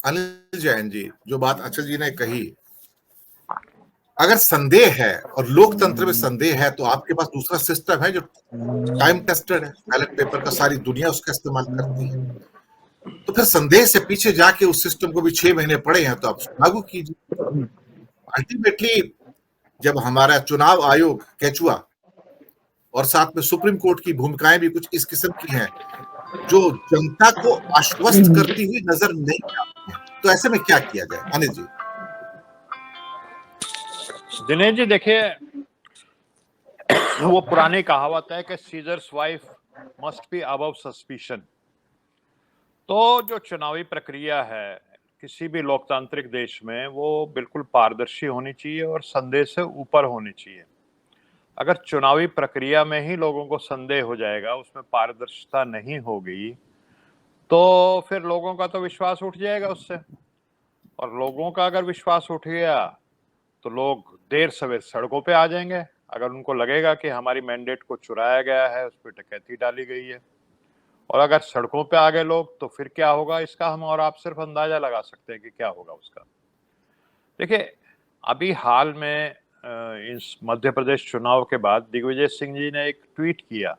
अनिल जैन जी, जो बात अचल जी ने कही, अगर संदेह है और लोकतंत्र में संदेह है तो आपके पास दूसरा सिस्टम है जो टाइम टेस्टेड है, बैलेट पेपर का सारी दुनिया उसका इस्तेमाल करती है। तो फिर संदेह से पीछे जाके उस सिस्टम को भी 6 महीने पड़े हैं तो आप लागू कीजिए। अल्टीमेटली जब हमारा चुनाव आयोग केचुआ और साथ में सुप्रीम कोर्ट की भूमिकाएं भी कुछ इस किस्म की हैं जो जनता को आश्वस्त करती हुई नजर नहीं आती हैं, तो ऐसे में क्या किया जाए? अनिल जी। दिनेश जी देखिए, वो पुरानी कहावत है कि seizures wife must be above suspicion. तो जो चुनावी प्रक्रिया है किसी भी लोकतांत्रिक देश में वो बिल्कुल पारदर्शी होनी चाहिए और संदेह से ऊपर होनी चाहिए। अगर चुनावी प्रक्रिया में ही लोगों को संदेह हो जाएगा, उसमें पारदर्शिता नहीं होगी, तो फिर लोगों का तो विश्वास उठ जाएगा उससे। और लोगों का अगर विश्वास उठ गया तो लोग देर सवेर सड़कों पे आ जाएंगे। अगर उनको लगेगा कि हमारी मैंडेट को चुराया गया है, उस पर डकैती डाली गई है, और अगर सड़कों पे आ गए लोग, तो फिर क्या होगा इसका हम और आप सिर्फ अंदाजा लगा सकते हैं कि क्या होगा उसका। देखिए, अभी हाल में इस मध्य प्रदेश चुनाव के बाद दिग्विजय सिंह जी ने एक ट्वीट किया,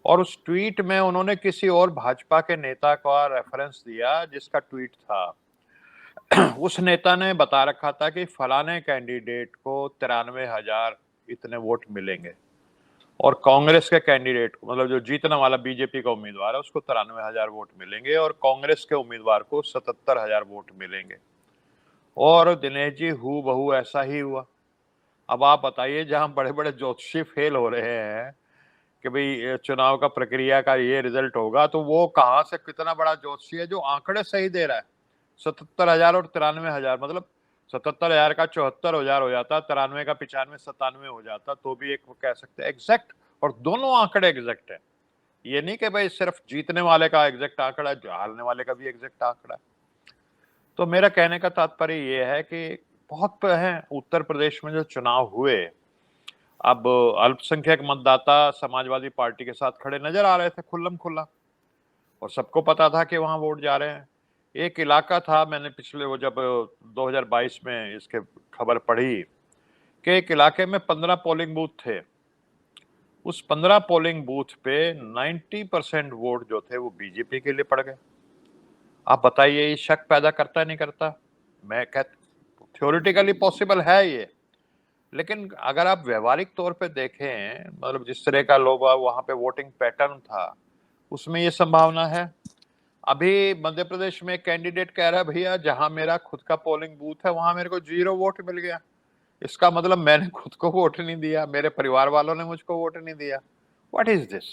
और उस ट्वीट में उन्होंने किसी और भाजपा के नेता का रेफरेंस दिया जिसका ट्वीट था। उस नेता ने बता रखा था कि फलाने कैंडिडेट को 93,000 इतने वोट मिलेंगे, और कांग्रेस के कैंडिडेट को, मतलब जो जीतने वाला बीजेपी का उम्मीदवार है, उसको 93,000 वोट मिलेंगे, और कांग्रेस के उम्मीदवार को 77,000 वोट मिलेंगे। और दिनेश जी हूबहू ऐसा ही हुआ। अब आप बताइए, जहां बड़े बड़े ज्योतिषी फेल हो रहे हैं कि भाई चुनाव का प्रक्रिया का ये रिजल्ट होगा, तो वो कहां से कितना बड़ा ज्योतिषी है जो आंकड़े सही दे रहा है। 77,000 और 93,000, मतलब 77,000 का 74,000 हो जाता, 93 का 95, 97 हो जाता, तो भी एक वो कह सकते हैं एग्जैक्ट। और दोनों आंकड़े एग्जैक्ट है। ये नहीं कि भाई सिर्फ जीतने वाले का एग्जैक्ट आंकड़ा है, जो हारने वाले का भी एग्जैक्ट आंकड़ा है। तो मेरा कहने का तात्पर्य ये है कि बहुत है उत्तर प्रदेश में जो चुनाव हुए, अब अल्पसंख्यक मतदाता समाजवादी पार्टी के साथ खड़े नजर आ रहे थे खुल्लम खुल्ला, और सबको पता था कि वहां वोट जा रहे हैं। एक इलाका था, मैंने पिछले वो जब 2022 में इसके खबर पढ़ी कि एक इलाके में 15 पोलिंग बूथ थे। उस 15 पोलिंग बूथ पे 90% वोट जो थे वो बीजेपी के लिए पड़ गए। आप बताइए, ये शक पैदा करता नहीं करता? मैं कहता थ्योरेटिकली पॉसिबल है ये, लेकिन अगर आप व्यवहारिक तौर पे देखें, मतलब जिस तरह का लोग वहां पे वोटिंग पैटर्न था, उसमें ये संभावना है। अभी मध्य प्रदेश में एक कैंडिडेट कह रहा है, भैया जहां मेरा खुद का पोलिंग बूथ है वहां मेरे को 0 वोट मिल गया। इसका मतलब मैंने खुद को वोट नहीं दिया, मेरे परिवार वालों ने मुझको वोट नहीं दिया। What is this?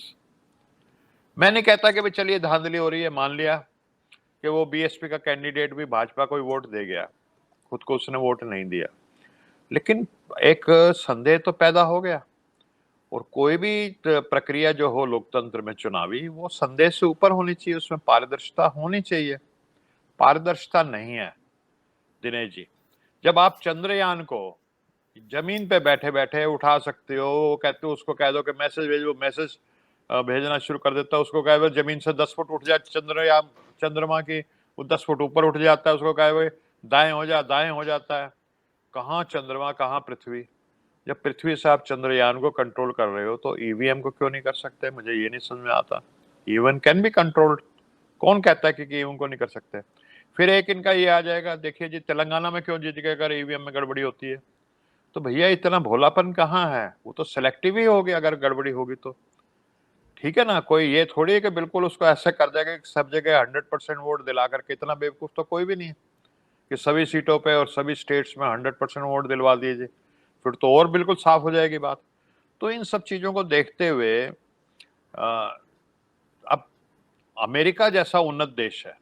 मैं नहीं कहता कि भाई चलिए धांधली हो रही है, मान लिया कि वो बीएसपी का कैंडिडेट भी भाजपा को ही वोट दे गया, खुद को उसने वोट नहीं दिया, लेकिन एक संदेह तो पैदा हो गया। और कोई भी प्रक्रिया जो हो लोकतंत्र में चुनावी, वो संदेह से ऊपर होनी चाहिए, उसमें पारदर्शिता होनी चाहिए। पारदर्शिता नहीं है दिनेश जी। जब आप चंद्रयान को जमीन पे बैठे बैठे उठा सकते हो, कहते हो उसको कह दो कि मैसेज भेजो, मैसेज भेजना शुरू कर देता है, उसको कह दो जमीन से 10 फुट उठ जाए चंद्रयान, चंद्रमा की, वो 10 फुट ऊपर उठ जाता है, उसको कह दो दाएं हो जा, दाएं हो जाता है। कहाँ चंद्रमा, कहाँ पृथ्वी? जब पृथ्वी से आप चंद्रयान को कंट्रोल कर रहे हो तो ईवीएम को क्यों नहीं कर सकते? मुझे ये नहीं समझ में आता। EVM can be controlled. कौन कहता है कि ईवीएम को नहीं कर सकते? फिर एक इनका ये आ जाएगा, देखिए जी तेलंगाना में क्यों जीत गए अगर ईवीएम में गड़बड़ी होती है। तो भैया इतना भोलापन कहाँ है? वो तो सिलेक्टिव ही होगी अगर गड़बड़ी होगी तो। ठीक है ना, कोई ये थोड़ी है कि बिल्कुल उसको ऐसे कर देगा कि सब जगह 100% वोट दिला करके। इतना बेवकूफ तो कोई भी नहीं है कि सभी सीटों पे और सभी स्टेट्स में 100% वोट दिलवा दीजिए, फिर तो और बिल्कुल साफ हो जाएगी बात। तो इन सब चीजों को देखते हुए अब अमेरिका जैसा उन्नत देश है,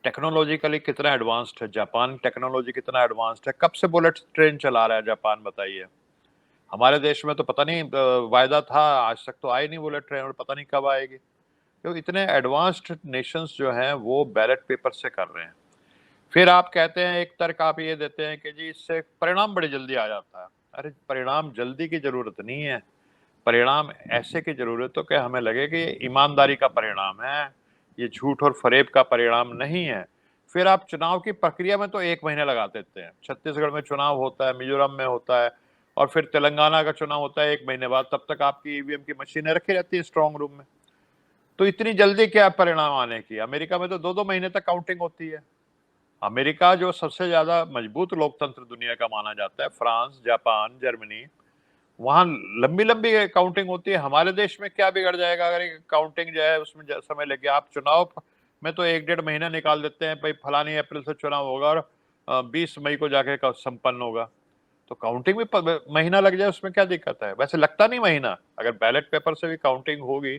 टेक्नोलॉजिकली कितना एडवांस्ड है, जापान टेक्नोलॉजी कितना एडवांस्ड है, कब से बुलेट ट्रेन चला रहा है जापान, बताइए। हमारे देश में तो पता नहीं वायदा था, आज तक तो आई नहीं बुलेट ट्रेन, और पता नहीं कब आएगी। क्योंकि इतने एडवांस्ड नेशंस जो हैं वो बैलेट पेपर से कर रहे हैं। फिर आप कहते हैं, एक तर्क आप ये देते हैं कि जी इससे परिणाम बड़ी जल्दी आ जाता है। अरे परिणाम जल्दी की जरूरत नहीं है, परिणाम ऐसे की जरूरत हो कि हमें लगे कि ये ईमानदारी का परिणाम है, ये झूठ और फरेब का परिणाम नहीं है। फिर आप चुनाव की प्रक्रिया में तो 1 महीने लगा देते हैं। छत्तीसगढ़ में चुनाव होता है, मिजोरम में होता है और फिर तेलंगाना का चुनाव होता है 1 महीने बाद, तब तक आपकी ईवीएम की मशीनें रखी रहती है स्ट्रांग रूम में। तो इतनी जल्दी क्या परिणाम आने की? अमेरिका में तो 2-2 महीने तक काउंटिंग होती है। अमेरिका जो सबसे ज्यादा मजबूत लोकतंत्र दुनिया का माना जाता है, फ्रांस, जापान, जर्मनी, वहां लंबी-लंबी काउंटिंग होती है। हमारे देश में क्या बिगड़ जाएगा अगर ये काउंटिंग जो है उसमें समय लग गया? आप चुनाव में तो 1-1.5 महीना निकाल देते हैं, भाई फलानी अप्रैल से चुनाव होगा और 20 मई को जाके संपन्न होगा। तो काउंटिंग में महीना लग जाए उसमें क्या दिक्कत है? वैसे लगता नहीं महीना, अगर बैलेट पेपर से भी काउंटिंग होगी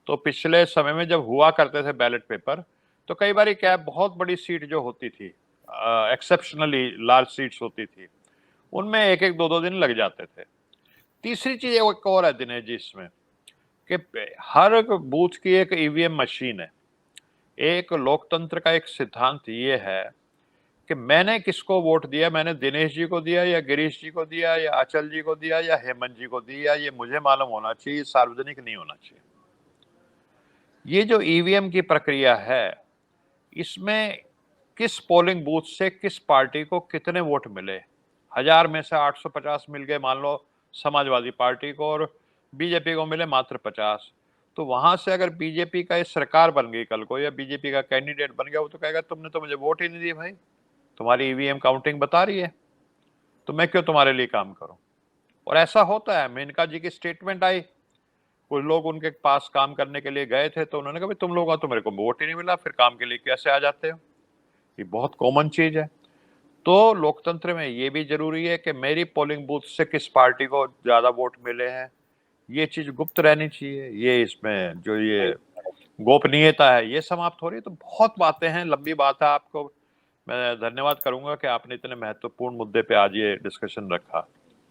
तो पिछले समय में जब हुआ करते थे बैलेट पेपर, तो कई बार क्या बहुत बड़ी सीट जो होती थी, एक्सेप्शनली लार्ज सीट्स होती थी, उनमें 1-1, 2-2 दिन लग जाते थे। तीसरी चीज एक और है दिनेश जी इसमें, कि हर बूथ की एक ईवीएम मशीन है। एक लोकतंत्र का एक सिद्धांत ये है कि मैंने किसको वोट दिया, मैंने दिनेश जी को दिया या गिरीश जी को दिया या अचल जी को दिया या हेमंत जी को दिया, ये मुझे मालूम होना चाहिए, सार्वजनिक नहीं होना चाहिए। ये जो ईवीएम की प्रक्रिया है, इसमें किस पोलिंग बूथ से किस पार्टी को कितने वोट मिले, 1000 में से 850 मिल गए मान लो समाजवादी पार्टी को और बीजेपी को मिले मात्र 50, तो वहां से अगर बीजेपी का सरकार बन गई कल को या बीजेपी का कैंडिडेट बन गया, वो तो कहेगा तुमने तो मुझे वोट ही नहीं दिए भाई, तुम्हारी ईवीएम काउंटिंग बता रही है, तो मैं क्यों तुम्हारे लिए काम करूं? और ऐसा होता है। मेनका जी की स्टेटमेंट आई, कुछ लोग उनके पास काम करने के लिए गए थे तो उन्होंने कहा भाई तुम लोग तो मेरे को वोट ही नहीं मिला, फिर काम के लिए कैसे आ जाते हो? ये बहुत कॉमन चीज है। तो लोकतंत्र में ये भी जरूरी है कि मेरी पोलिंग बूथ से किस पार्टी को ज्यादा वोट मिले हैं, ये चीज गुप्त रहनी चाहिए। ये इसमें जो ये गोपनीयता है ये समाप्त हो रही है। तो बहुत बातें हैं, लंबी बात है। आपको मैं धन्यवाद करूंगा कि आपने इतने महत्वपूर्ण मुद्दे पे आज ये डिस्कशन रखा।